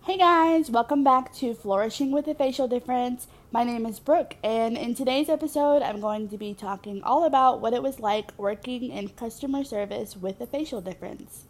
Hey guys, welcome back to Flourishing with a Facial Difference. My name is Brooke, and in today's episode, I'm going to be talking all about what it was like working in customer service with a facial difference.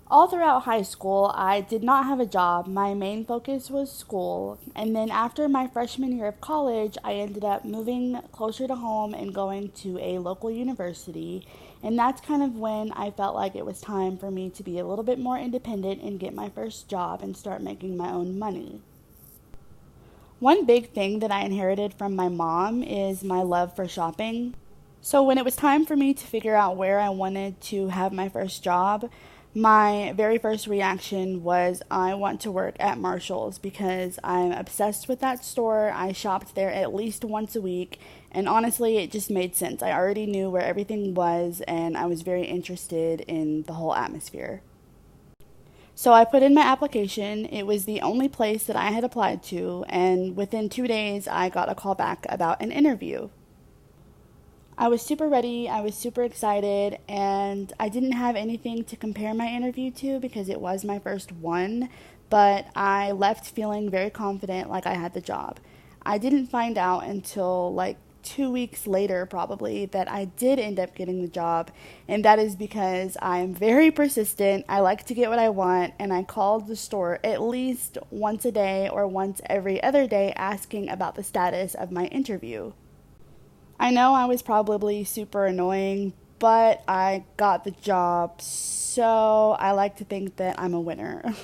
All throughout high school, I did not have a job. My main focus was school. And then after my freshman year of college, I ended up moving closer to home and going to a local university. And that's kind of when I felt like it was time for me to be a little bit more independent and get my first job and start making my own money. One big thing that I inherited from my mom is my love for shopping. So when it was time for me to figure out where I wanted to have my first job, my very first reaction was I want to work at Marshall's because I'm obsessed with that store. I shopped there at least once a week, and honestly, it just made sense. I already knew where everything was, and I was very interested in the whole atmosphere. So I put in my application. It was the only place that I had applied to, and within 2 days, I got a call back about an interview. I was super ready, I was super excited, and I didn't have anything to compare my interview to because it was my first one, but I left feeling very confident like I had the job. I didn't find out until like 2 weeks later, probably, that I did end up getting the job, and that is because I am very persistent. I like to get what I want, and I called the store at least once a day or once every other day asking about the status of my interview. I know I was probably super annoying, but I got the job, so I like to think that I'm a winner.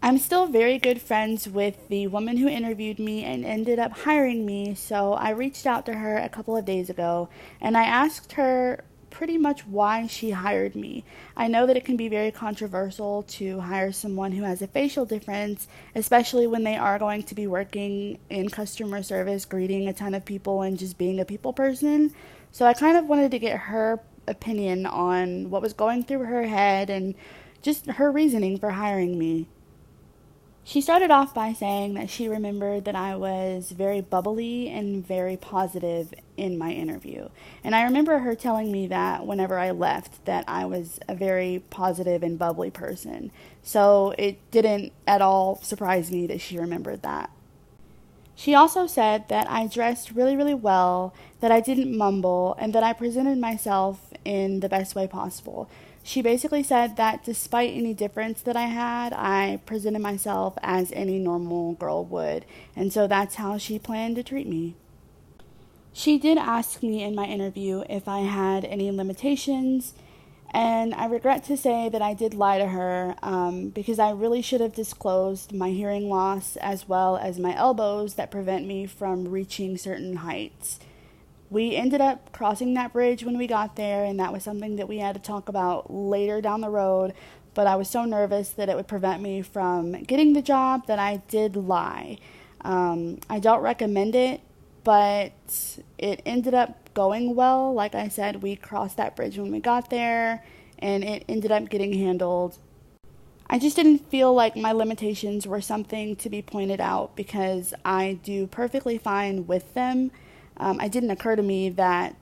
I'm still very good friends with the woman who interviewed me and ended up hiring me, so I reached out to her a couple of days ago and I asked her pretty much why she hired me. I know that it can be very controversial to hire someone who has a facial difference, especially when they are going to be working in customer service, greeting a ton of people and just being a people person. So I kind of wanted to get her opinion on what was going through her head and just her reasoning for hiring me. She started off by saying that she remembered that I was very bubbly and very positive in my interview. And I remember her telling me that whenever I left, that I was a very positive and bubbly person. So it didn't at all surprise me that she remembered that. She also said that I dressed really, really well, that I didn't mumble, and that I presented myself in the best way possible. She basically said that despite any difference that I had, I presented myself as any normal girl would, and so that's how she planned to treat me. She did ask me in my interview if I had any limitations, and I regret to say that I did lie to her because I really should have disclosed my hearing loss as well as my elbows that prevent me from reaching certain heights. We ended up crossing that bridge when we got there, and that was something that we had to talk about later down the road, but I was so nervous that it would prevent me from getting the job that I did lie. I don't recommend it, but it ended up going well. Like I said, we crossed that bridge when we got there, and it ended up getting handled. I just didn't feel like my limitations were something to be pointed out because I do perfectly fine with them. It didn't occur to me that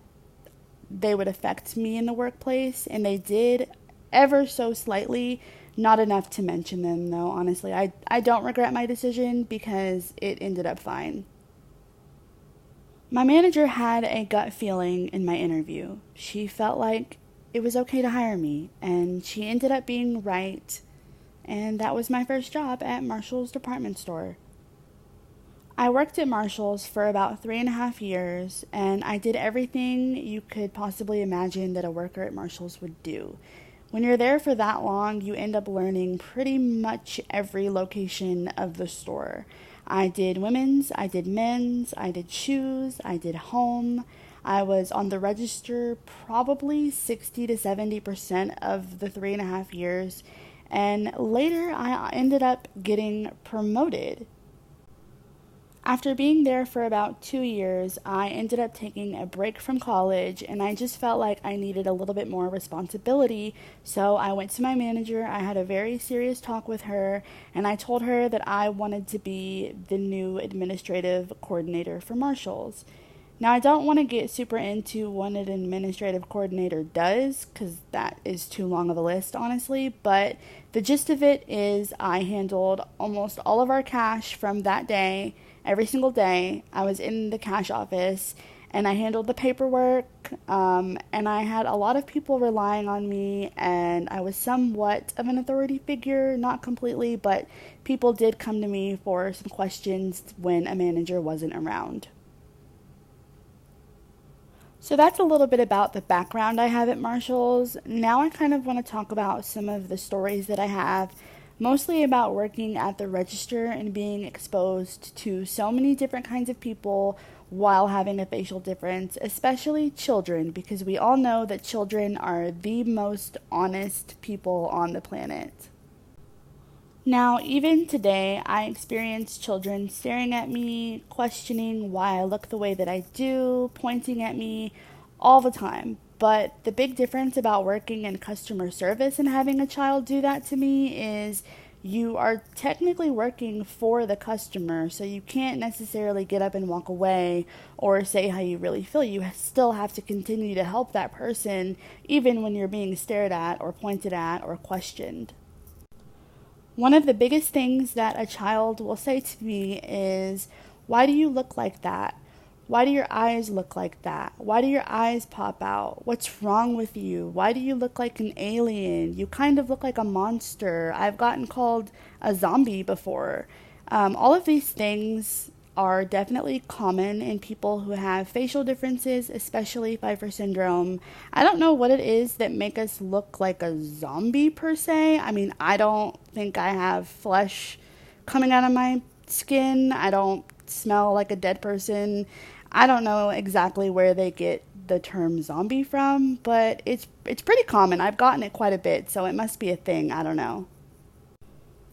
they would affect me in the workplace, and they did ever so slightly. Not enough to mention them, though, honestly. I don't regret my decision because it ended up fine. My manager had a gut feeling in my interview. She felt like it was okay to hire me, and she ended up being right, and that was my first job at Marshall's department store. I worked at Marshall's for about 3.5 years, and I did everything you could possibly imagine that a worker at Marshall's would do. When you're there for that long, you end up learning pretty much every location of the store. I did women's, I did men's, I did shoes, I did home. I was on the register probably 60 to 70% of the 3.5 years, and later I ended up getting promoted. After being there for about 2 years, I ended up taking a break from college, and I just felt like I needed a little bit more responsibility. So I went to my manager, I had a very serious talk with her, and I told her that I wanted to be the new administrative coordinator for Marshall's. Now, I don't want to get super into what an administrative coordinator does because that is too long of a list, honestly, but the gist of it is I handled almost all of our cash from that day. Every single day, I was in the cash office and I handled the paperwork, and I had a lot of people relying on me, and I was somewhat of an authority figure, not completely, but people did come to me for some questions when a manager wasn't around. So that's a little bit about the background I have at Marshall's. Now I kind of want to talk about some of the stories that I have, mostly about working at the register and being exposed to so many different kinds of people while having a facial difference, especially children, because we all know that children are the most honest people on the planet. Now, even today, I experience children staring at me, questioning why I look the way that I do, pointing at me all the time. But the big difference about working in customer service and having a child do that to me is you are technically working for the customer, so you can't necessarily get up and walk away or say how you really feel. You still have to continue to help that person, even when you're being stared at or pointed at or questioned. One of the biggest things that a child will say to me is, "Why do you look like that? Why do your eyes look like that? Why do your eyes pop out? What's wrong with you? Why do you look like an alien? You kind of look like a monster." I've gotten called a zombie before. All of these things are definitely common in people who have facial differences, especially pfeiffer syndrome. I don't know what it is that make us look like a zombie per se. I mean, I don't think I have flesh coming out of my skin. I don't smell like a dead person. I don't know exactly where they get the term zombie from, but it's pretty common. I've gotten it quite a bit, so it must be a thing. I don't know.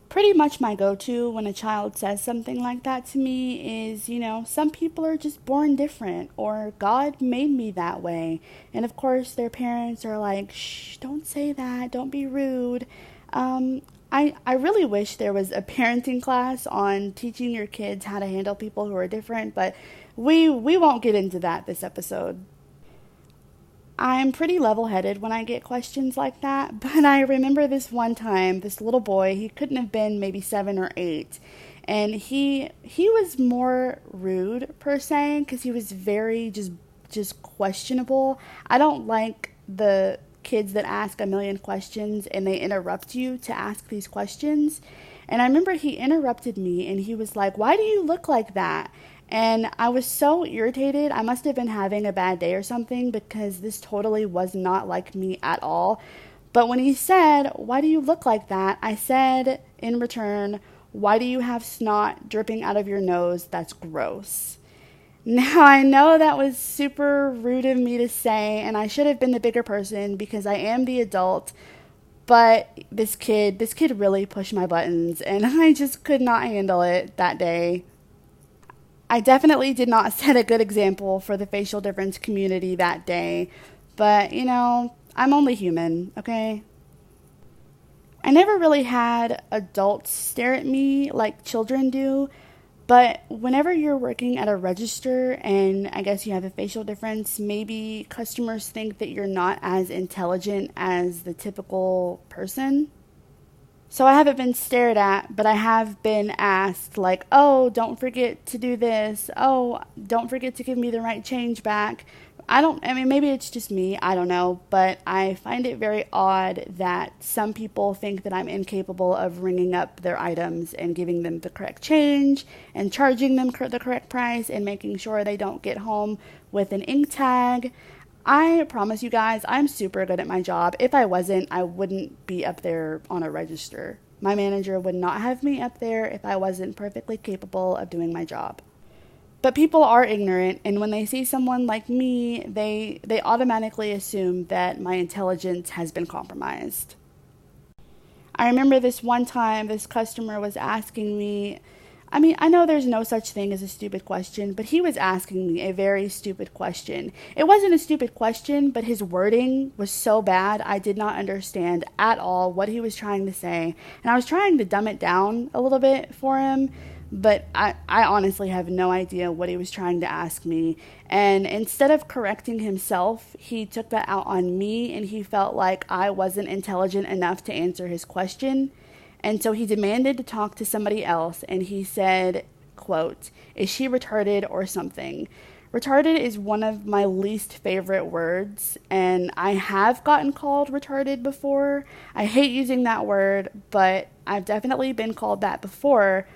Pretty much my go-to when a child says something like that to me is, some people are just born different, or God made me that way. And of course, their parents are like, "Shh, don't say that, don't be rude." I really wish there was a parenting class on teaching your kids how to handle people who are different, but we won't get into that this episode. I'm pretty level-headed when I get questions like that, but I remember this one time, this little boy, he couldn't have been maybe 7 or 8, and he was more rude per se, because he was very just questionable. I don't like the kids that ask a million questions and they interrupt you to ask these questions. And I remember he interrupted me and he was like, "Why do you look like that?" And I was so irritated. I must have been having a bad day or something, because this totally was not like me at all. But when he said, "Why do you look like that?" I said in return, "Why do you have snot dripping out of your nose? That's gross." Now, I know that was super rude of me to say, and I should have been the bigger person because I am the adult, but this kid really pushed my buttons, and I just could not handle it that day. I definitely did not set a good example for the facial difference community that day, but, I'm only human, okay? I never really had adults stare at me like children do, but whenever you're working at a register and I guess you have a facial difference, maybe customers think that you're not as intelligent as the typical person. So I haven't been stared at, but I have been asked, like, "Oh, don't forget to do this. Oh, don't forget to give me the right change back." Maybe it's just me, I don't know, but I find it very odd that some people think that I'm incapable of ringing up their items and giving them the correct change and charging them the correct price and making sure they don't get home with an ink tag. I promise you guys, I'm super good at my job. If I wasn't, I wouldn't be up there on a register. My manager would not have me up there if I wasn't perfectly capable of doing my job. But people are ignorant, and when they see someone like me, they automatically assume that my intelligence has been compromised. I remember this one time, this customer was asking me, I mean, I know there's no such thing as a stupid question, but he was asking me a very stupid question. It wasn't a stupid question, but his wording was so bad, I did not understand at all what he was trying to say. And I was trying to dumb it down a little bit for him, but I honestly have no idea what he was trying to ask me. And instead of correcting himself, he took that out on me, and he felt like I wasn't intelligent enough to answer his question. And so he demanded to talk to somebody else, and he said, quote, "Is she retarded or something?" Retarded is one of my least favorite words, and I have gotten called retarded before. I hate using that word, but I've definitely been called that before.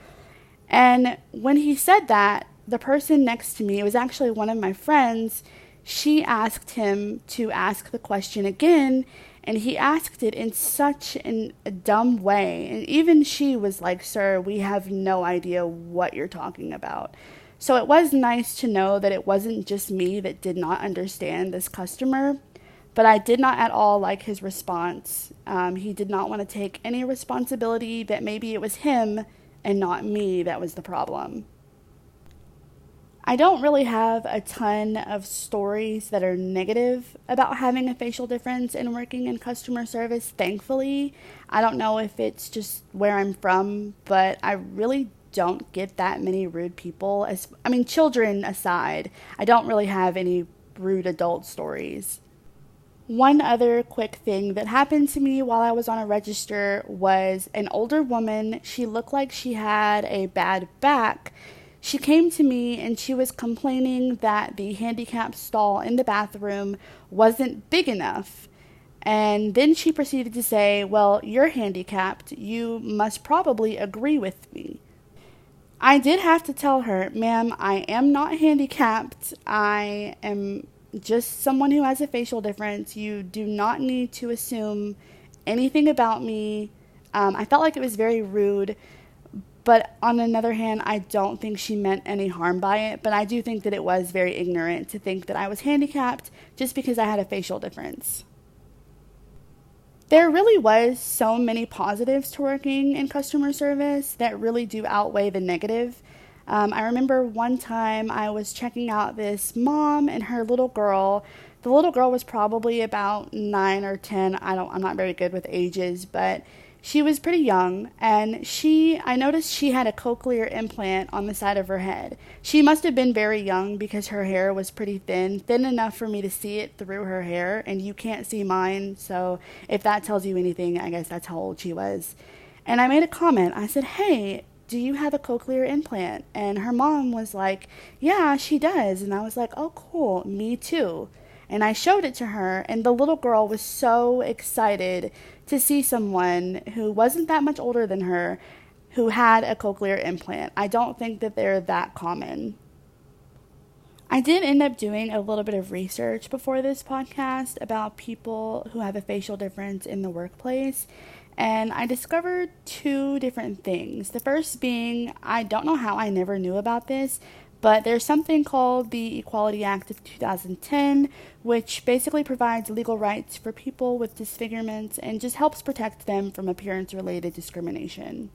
And when he said that, the person next to me, it was actually one of my friends, she asked him to ask the question again, and he asked it in such a dumb way. And even she was like, "Sir, we have no idea what you're talking about." So it was nice to know that it wasn't just me that did not understand this customer, but I did not at all like his response. He did not want to take any responsibility that maybe it was him and not me that was the problem. I don't really have a ton of stories that are negative about having a facial difference and working in customer service, thankfully. I don't know if it's just where I'm from, but I really don't get that many rude people. Children aside, I don't really have any rude adult stories. One other quick thing that happened to me while I was on a register was an older woman. She looked like she had a bad back. She came to me and she was complaining that the handicap stall in the bathroom wasn't big enough. And then she proceeded to say, "Well, you're handicapped. You must probably agree with me." I did have to tell her, "Ma'am, I am not handicapped. I am just someone who has a facial difference. You do not need to assume anything about me." I felt like it was very rude. But on another hand, I don't think she meant any harm by it. But I do think that it was very ignorant to think that I was handicapped just because I had a facial difference. There really was so many positives to working in customer service that really do outweigh the negative. I remember one time I was checking out this mom and her little girl. The little girl was probably about 9 or 10. I'm not very good with ages, but she was pretty young, and I noticed she had a cochlear implant on the side of her head. She must have been very young because her hair was pretty thin enough for me to see it through her hair, and you can't see mine, so if that tells you anything, I guess that's how old she was. And I made a comment. I said, "Hey, do you have a cochlear implant?" And her mom was like, "Yeah, she does." And I was like, "Oh, cool, me too." And I showed it to her, and the little girl was so excited to see someone who wasn't that much older than her who had a cochlear implant. I don't think that they're that common. I did end up doing a little bit of research before this podcast about people who have a facial difference in the workplace, and I discovered two different things. The first being, I don't know how I never knew about this, but there's something called the Equality Act of 2010, which basically provides legal rights for people with disfigurement and just helps protect them from appearance-related discrimination.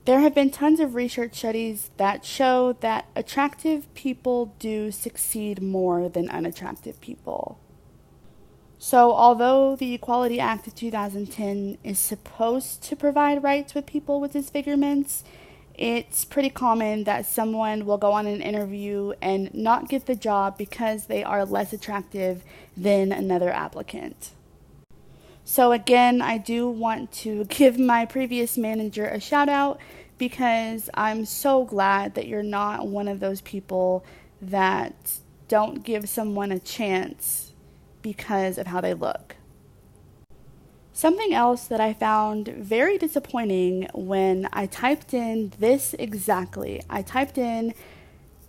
There have been tons of research studies that show that attractive people do succeed more than unattractive people. So although the Equality Act of 2010 is supposed to provide rights with people with disfigurements, it's pretty common that someone will go on an interview and not get the job because they are less attractive than another applicant. So again, I do want to give my previous manager a shout out because I'm so glad that you're not one of those people that don't give someone a chance because of how they look. Something else that I found very disappointing when I typed in this exactly. I typed in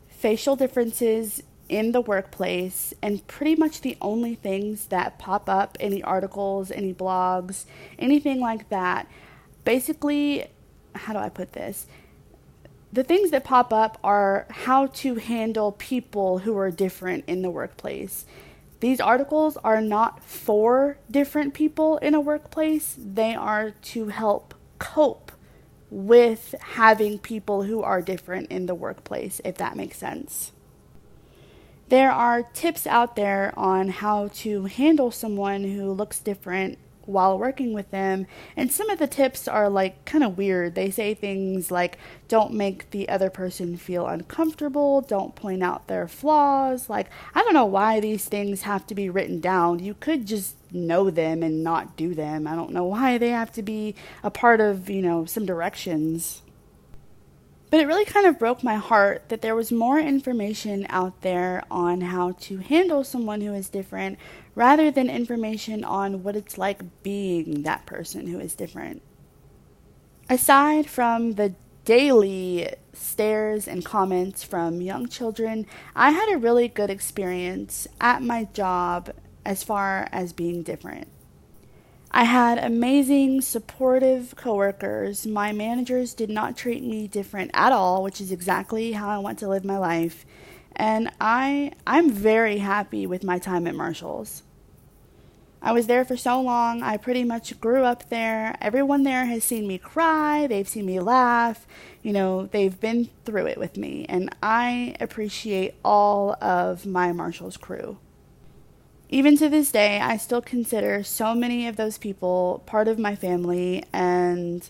facial differences in the workplace, and pretty much the only things that pop up, any articles, any blogs, anything like that, basically, how do I put this? The things that pop up are how to handle people who are different in the workplace. These articles are not for different people in a workplace. They are to help cope with having people who are different in the workplace, if that makes sense. There are tips out there on how to handle someone who looks different while working with them, and some of the tips are like kind of weird. They say things like, don't make the other person feel uncomfortable, don't point out their flaws. Like, I don't know why these things have to be written down. You could just know them and not do them. I don't know why they have to be a part of, some directions. But it really kind of broke my heart that there was more information out there on how to handle someone who is different rather than information on what it's like being that person who is different. Aside from the daily stares and comments from young children, I had a really good experience at my job as far as being different. I had amazing, supportive coworkers. My managers did not treat me different at all, which is exactly how I want to live my life. And I'm very happy with my time at Marshall's. I was there for so long. I pretty much grew up there. Everyone there has seen me cry. They've seen me laugh. They've been through it with me. And I appreciate all of my Marshall's crew. Even to this day, I still consider so many of those people part of my family, and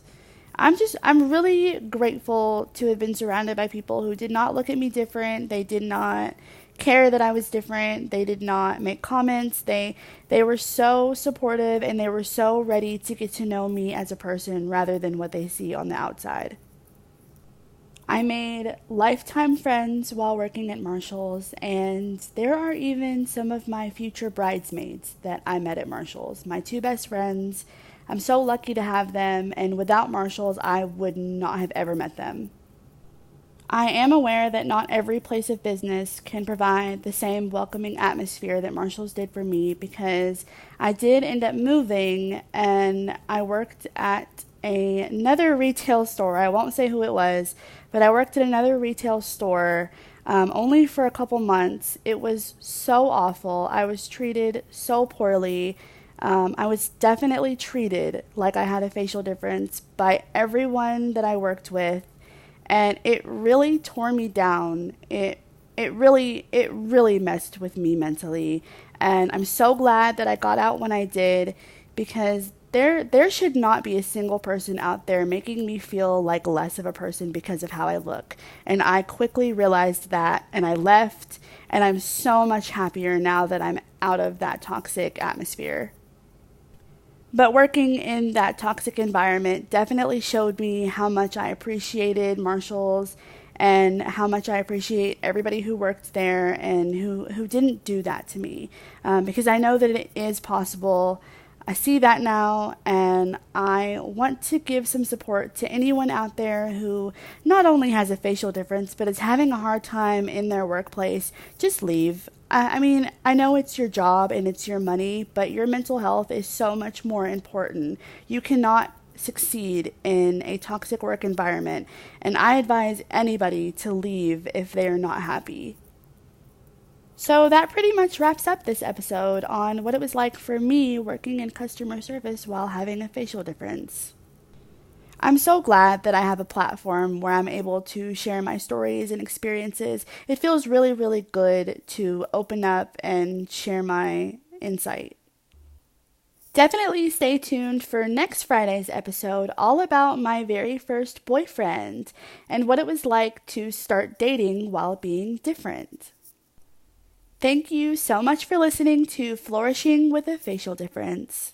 I'm really grateful to have been surrounded by people who did not look at me different. They did not care that I was different. They did not make comments. They were so supportive, and they were so ready to get to know me as a person rather than what they see on the outside. I made lifetime friends while working at Marshall's, and there are even some of my future bridesmaids that I met at Marshall's. My two best friends. I'm so lucky to have them, and without Marshall's, I would not have ever met them. I am aware that not every place of business can provide the same welcoming atmosphere that Marshall's did for me, because I did end up moving, and I worked at another retail store. I won't say who it was, but I worked at another retail store only for a couple months. It was so awful. I was treated so poorly. I was definitely treated like I had a facial difference by everyone that I worked with, and it really tore me down. It really messed with me mentally, and I'm so glad that I got out when I did, because there should not be a single person out there making me feel like less of a person because of how I look. And I quickly realized that, and I left, and I'm so much happier now that I'm out of that toxic atmosphere. But working in that toxic environment definitely showed me how much I appreciated Marshall's and how much I appreciate everybody who worked there and who didn't do that to me, because I know that it is possible. I see that now, and I want to give some support to anyone out there who not only has a facial difference, but is having a hard time in their workplace. Just leave. I mean, I know it's your job and it's your money, but your mental health is so much more important. You cannot succeed in a toxic work environment, and I advise anybody to leave if they are not happy. So that pretty much wraps up this episode on what it was like for me working in customer service while having a facial difference. I'm so glad that I have a platform where I'm able to share my stories and experiences. It feels really, really good to open up and share my insight. Definitely stay tuned for next Friday's episode, all about my very first boyfriend and what it was like to start dating while being different. Thank you so much for listening to Flourishing with a Facial Difference.